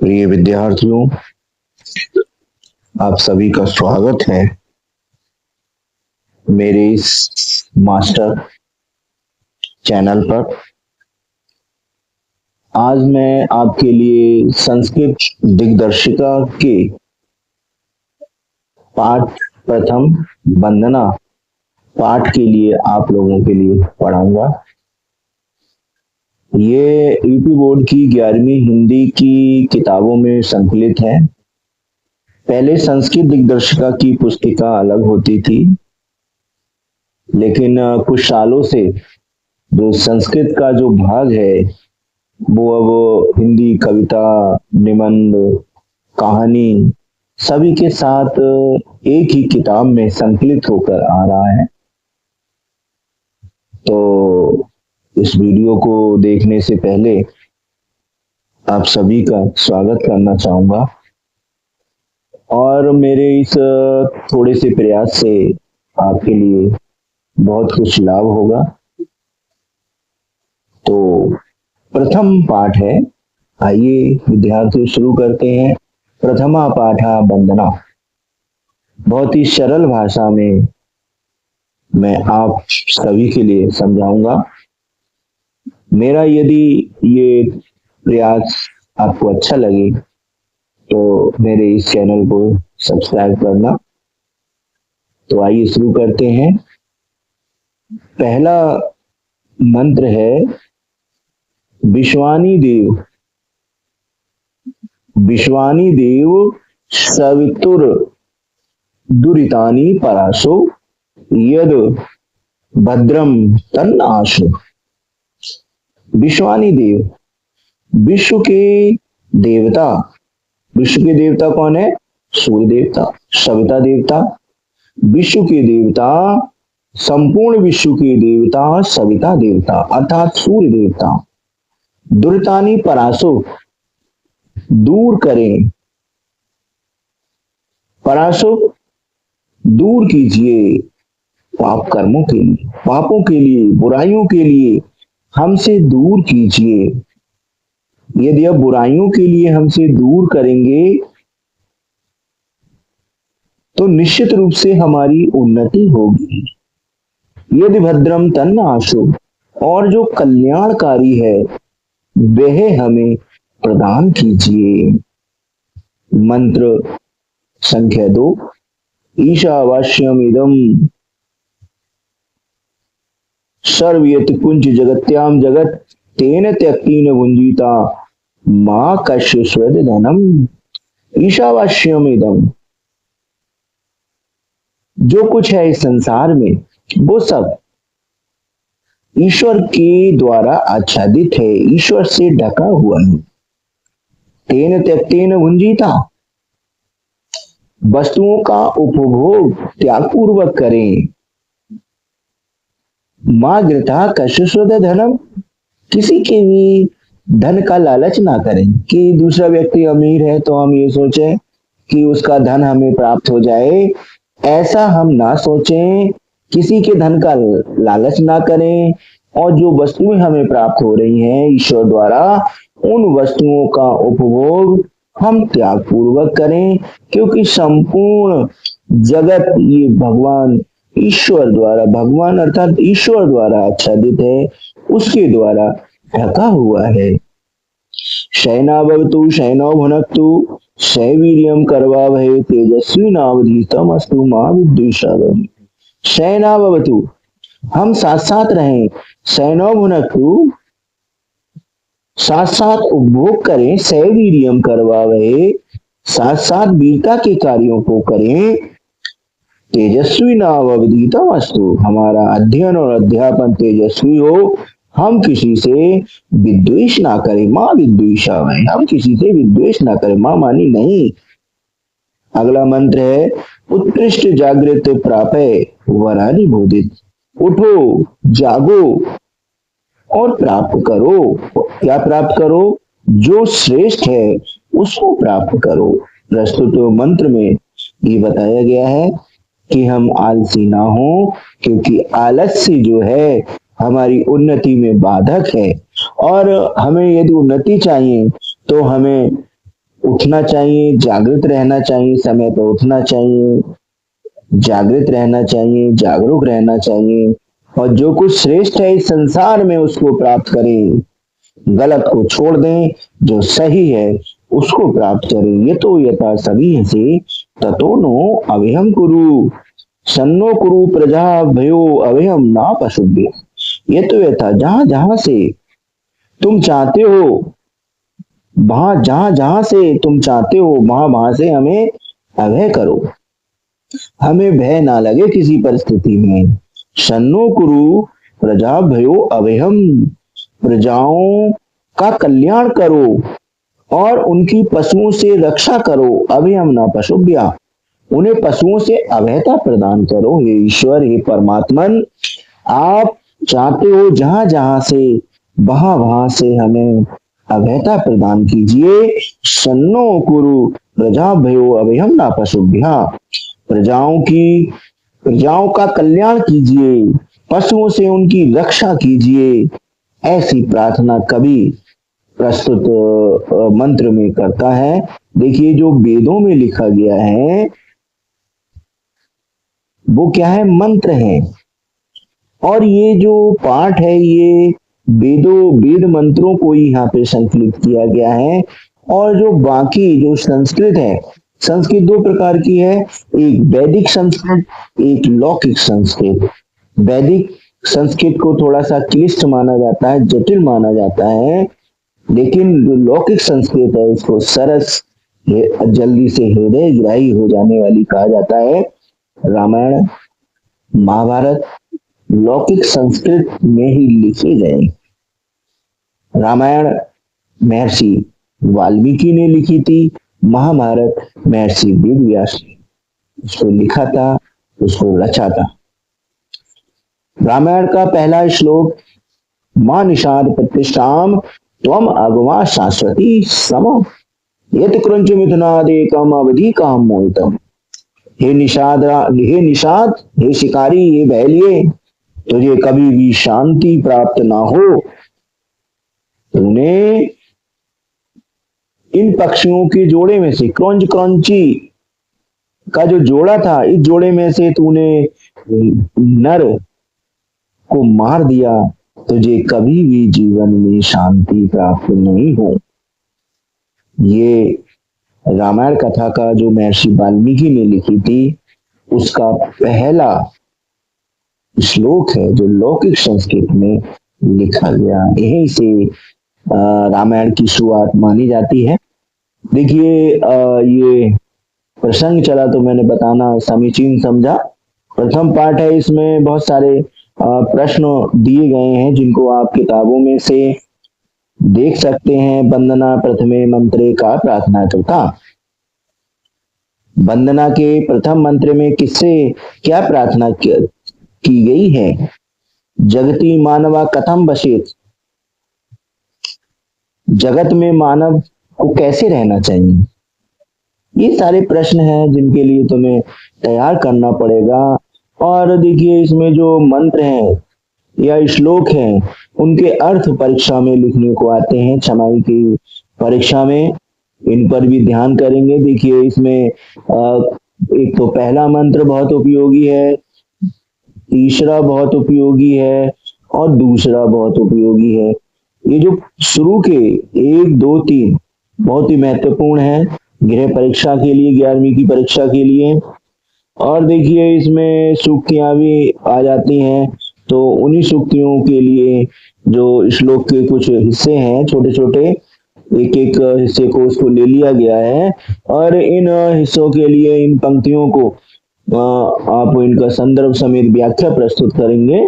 प्रिय विद्यार्थियों, आप सभी का स्वागत है मेरे इस मास्टर चैनल पर। आज मैं आपके लिए संस्कृत दिग्दर्शिका के पाठ प्रथम वंदना पाठ के लिए आप लोगों के लिए पढ़ाऊंगा। ये यूपी बोर्ड की 11वीं हिंदी की किताबों में संकलित है। पहले संस्कृत दिग्दर्शिका की पुस्तिका अलग होती थी, लेकिन कुछ सालों से जो संस्कृत का जो भाग है वो अब हिंदी कविता, निबंध, कहानी सभी के साथ एक ही किताब में संकलित होकर आ रहा है। तो इस वीडियो को देखने से पहले आप सभी का स्वागत करना चाहूंगा और मेरे इस थोड़े से प्रयास से आपके लिए बहुत कुछ लाभ होगा। तो प्रथम पाठ है, आइए विद्यार्थियों शुरू करते हैं। प्रथमा पाठा वंदना। बहुत ही सरल भाषा में मैं आप सभी के लिए समझाऊंगा। मेरा यदि ये प्रयास आपको अच्छा लगे तो मेरे इस चैनल को सब्सक्राइब करना। तो आइए शुरू करते हैं। पहला मंत्र है विश्वानी देव। विश्वानी देव सवितुर दुरितानि परासो यद भद्रम तन्न आशु। विश्वानी देव, विश्व के देवता। विश्व के देवता कौन है? सूर्य देवता, सविता देवता। विश्व के देवता, संपूर्ण विश्व के देवता सविता देवता अर्थात सूर्य देवता। दुरितानि परासो, दूर करें। परासो, दूर कीजिए पाप कर्मों के लिए, पापों के लिए, बुराइयों के लिए हमसे दूर कीजिए। यदि आप बुराइयों के लिए हमसे दूर करेंगे तो निश्चित रूप से हमारी उन्नति होगी। यदि भद्रम तन्न आशु, और जो कल्याणकारी है वह हमें प्रदान कीजिए। मंत्र संख्या 2। ईशावास्यम इदम सर्वयत कुंज जगत्याम जगत तेन त्यक्तेन भुंजीता मां कश्य स्वेद धनम। ईशावास्यम इदम, जो कुछ है इस संसार में वो सब ईश्वर के द्वारा आच्छादित है, ईश्वर से ढका हुआ है। तेन त्यक्तेन भुंजीता, वस्तुओं का उपभोग त्यागपूर्वक करें। मां गृथा कश्यस्वद धनम, किसी के भी धन का लालच ना करें कि दूसरा व्यक्ति अमीर है तो हम ये सोचें कि उसका धन हमें प्राप्त हो जाए। ऐसा हम ना सोचें, किसी के धन का लालच ना करें। और जो वस्तुएं हमें प्राप्त हो रही हैं ईश्वर द्वारा, उन वस्तुओं का उपभोग हम त्याग पूर्वक करें, क्योंकि संपूर्ण जगत ये भगवान ईश्वर द्वारा, भगवान अर्थात ईश्वर द्वारा आच्छादित है, उसके द्वारा ढका हुआ है। शयनावतु शयनो भुनक्तु शैवीर्यम करवावहै तेजस्विनावधीतमस्तु मा विद्विषावहै। शयनावतु, हम साथ साथ रहें। शयनो भुनक्तु, साथ साथ उपभोग करें। शैवीर्यम करवावहै, साथ साथ वीरता के कार्यों को करें। तेजस्वी नावधीतमस्तु, हमारा अध्ययन और अध्यापन तेजस्वी हो, हम किसी से विद्वेष ना करें। मां विद्वेषावहै, हम किसी से विद्वेष ना करें। मां मानी नहीं। अगला मंत्र है उत्कृष्ट जागृत प्रापय वरानि बोधित। उठो, जागो और प्राप्त करो। क्या प्राप्त करो? जो श्रेष्ठ है उसको प्राप्त करो। प्रस्तुत मंत्र में ये बताया गया है कि हम आलसी ना हो, क्योंकि आलस्य जो है हमारी उन्नति में बाधक है। और हमें यदि उन्नति चाहिए तो हमें उठना चाहिए, जागृत रहना चाहिए, समय पर उठना चाहिए, जागृत रहना चाहिए, जागरूक रहना चाहिए, और जो कुछ श्रेष्ठ है इस संसार में उसको प्राप्त करें, गलत को छोड़ दें, जो सही है उसको प्राप्त करें। ये तो यथा सभी से ततो नो अभयम कुरु, सन्नो कुरु प्रजा भयो अभयम ना पशुभ्य। ये तो यथा जहां जहां से तुम चाहते हो, वहां जहां जहां से तुम चाहते हो वहां वहां से हमें अभय करो, हमें भय ना लगे किसी परिस्थिति में। सन्नो कुरु प्रजा भयो अभयम, प्रजाओं का कल्याण करो और उनकी पशुओं से रक्षा करो। अभयम ना पशुभ्या, उन्हें पशुओं से अभयता प्रदान करो। हे ईश्वर, हे परमात्मन, आप चाहते हो जहां जहां से वहां वहां से हमें अभयता प्रदान कीजिए। सन्नो कुरु प्रजा भयो अभयम ना पशुभ्या, प्रजाओं का कल्याण कीजिए, पशुओं से उनकी रक्षा कीजिए। ऐसी प्रार्थना कवि प्रस्तुत मंत्र में करता है। देखिए जो वेदों में लिखा गया है वो क्या है, मंत्र है, और ये जो पाठ है ये वेद मंत्रों को ही यहाँ पे संकलित किया गया है। और जो बाकी जो संस्कृत है, संस्कृत दो प्रकार की है, एक वैदिक संस्कृत, एक लौकिक संस्कृत। वैदिक संस्कृत को थोड़ा सा क्लिष्ट माना जाता है, जटिल माना जाता है, लेकिन जो लौकिक संस्कृत है उसको सरस, जल्दी से हृदय ग्राही हो जाने वाली कहा जाता है। रामायण महाभारत लौकिक संस्कृत में ही लिखे गए। रामायण महर्षि वाल्मीकि ने लिखी थी, महाभारत महर्षि वेद व्यास ने उसको लिखा था, उसको रचा था। रामायण का पहला श्लोक, मां निषाद प्रतिष्ठाम त्वम अगमा शाश्वती सम यत क्रंच मिथुनादेकम अवधि काम मोहितम। हे निषाद, हे शिकारी, हे बहलिए, तुझे कभी भी शांति प्राप्त ना हो। तूने इन पक्षियों के जोड़े में से, क्रंची का जो जोड़ा था, इस जोड़े में से तूने नर को मार दिया, तुझे कभी भी जीवन में शांति प्राप्त नहीं हो। ये रामायण कथा का जो महर्षि वाल्मीकि ने लिखी थी उसका पहला श्लोक है जो लौकिक संस्कृत में लिखा गया। यहीं से रामायण की शुरुआत मानी जाती है। देखिए ये प्रसंग चला तो मैंने बताना समीचीन समझा। प्रथम पाठ है, इसमें बहुत सारे प्रश्न दिए गए हैं जिनको आप किताबों में से देख सकते हैं। वंदना प्रथमे मंत्रे का प्रार्थना करता। वंदना के प्रथम मंत्र में किससे क्या प्रार्थना की गई है? जगती मानवा कथम बसेत, जगत में मानव को कैसे रहना चाहिए। ये सारे प्रश्न हैं जिनके लिए तुम्हें तैयार करना पड़ेगा। और देखिए इसमें जो मंत्र हैं या श्लोक हैं उनके अर्थ परीक्षा में लिखने को आते हैं, छमाही की परीक्षा में इन पर भी ध्यान करेंगे। देखिए इसमें एक तो पहला मंत्र बहुत उपयोगी है, तीसरा बहुत उपयोगी है और दूसरा बहुत उपयोगी है। ये जो शुरू के 1, 2, 3 बहुत ही महत्वपूर्ण है गृह परीक्षा के लिए, 11वीं की परीक्षा के लिए। और देखिए इसमें सूक्तियां भी आ जाती हैं, तो उन्हीं सूक्तियों के लिए जो श्लोक के कुछ हिस्से हैं छोटे छोटे, एक एक हिस्से को उसको ले लिया गया है और इन हिस्सों के लिए इन पंक्तियों को आप इनका संदर्भ समेत व्याख्या प्रस्तुत करेंगे।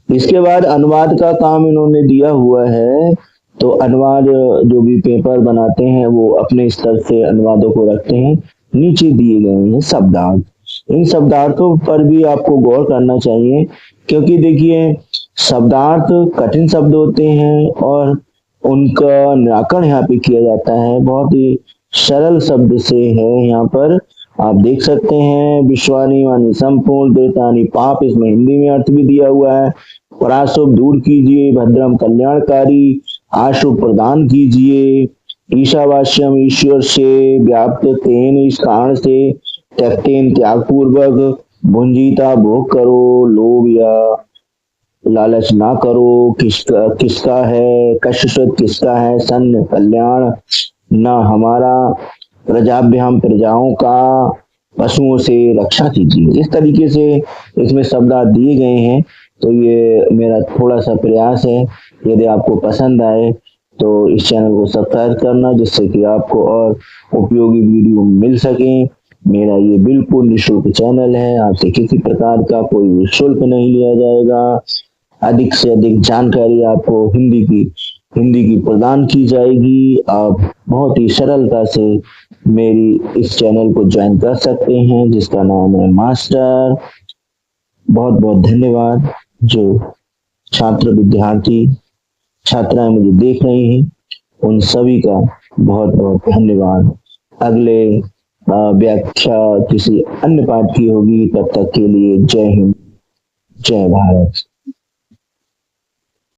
इसके बाद अनुवाद का काम इन्होंने दिया हुआ है, तो अनुवाद जो भी पेपर बनाते हैं वो अपने स्तर से अनुवादों को रखते हैं। नीचे दिए गए हैं शब्दार्थ, इन शब्दार्थों पर भी आपको गौर करना चाहिए, क्योंकि देखिए शब्दार्थ कठिन शब्द होते हैं और उनका निराकरण यहाँ पे किया जाता है बहुत ही सरल शब्द से है। यहाँ पर आप देख सकते हैं विश्वानी वानी संपूर्ण देतानी पाप, इसमें हिंदी में अर्थ भी दिया हुआ है। पराशुभ दूर कीजिए, भद्रम कल्याणकारी, आशुभ प्रदान कीजिए, ईशावास्यम ईश्वर से व्याप्त तेन, इस कारण से त्यक्तेन त्याग पूर्वक, भुंजीता भोग करो, लोभ या लालच ना करो। किसका किसका है कष्ट, किसका है सन्न कल्याण, न हमारा प्रजाभ्याम प्रजाओं का, पशुओं से रक्षा कीजिए। इस तरीके से इसमें शब्दार्थ दिए गए हैं। तो ये मेरा थोड़ा सा प्रयास है। यदि आपको पसंद आए तो इस चैनल को सब्सक्राइब करना, जिससे कि आपको और उपयोगी वीडियो मिल सके। मेरा ये बिल्कुल निःशुल्क चैनल है, आपसे किसी प्रकार का कोई शुल्क नहीं लिया जाएगा। अधिक से अधिक जानकारी आपको हिंदी की प्रदान की जाएगी। आप बहुत ही सरलता से मेरी इस चैनल को ज्वाइन कर सकते हैं, जिसका नाम है मास्टर। बहुत बहुत धन्यवाद। जो छात्र विद्यार्थी छात्राएं मुझे देख रही हैं, उन सभी का बहुत बहुत धन्यवाद। अगले व्याख्या किसी अन्य पाठ की होगी। तब तक के लिए जय हिंद, जय भारत।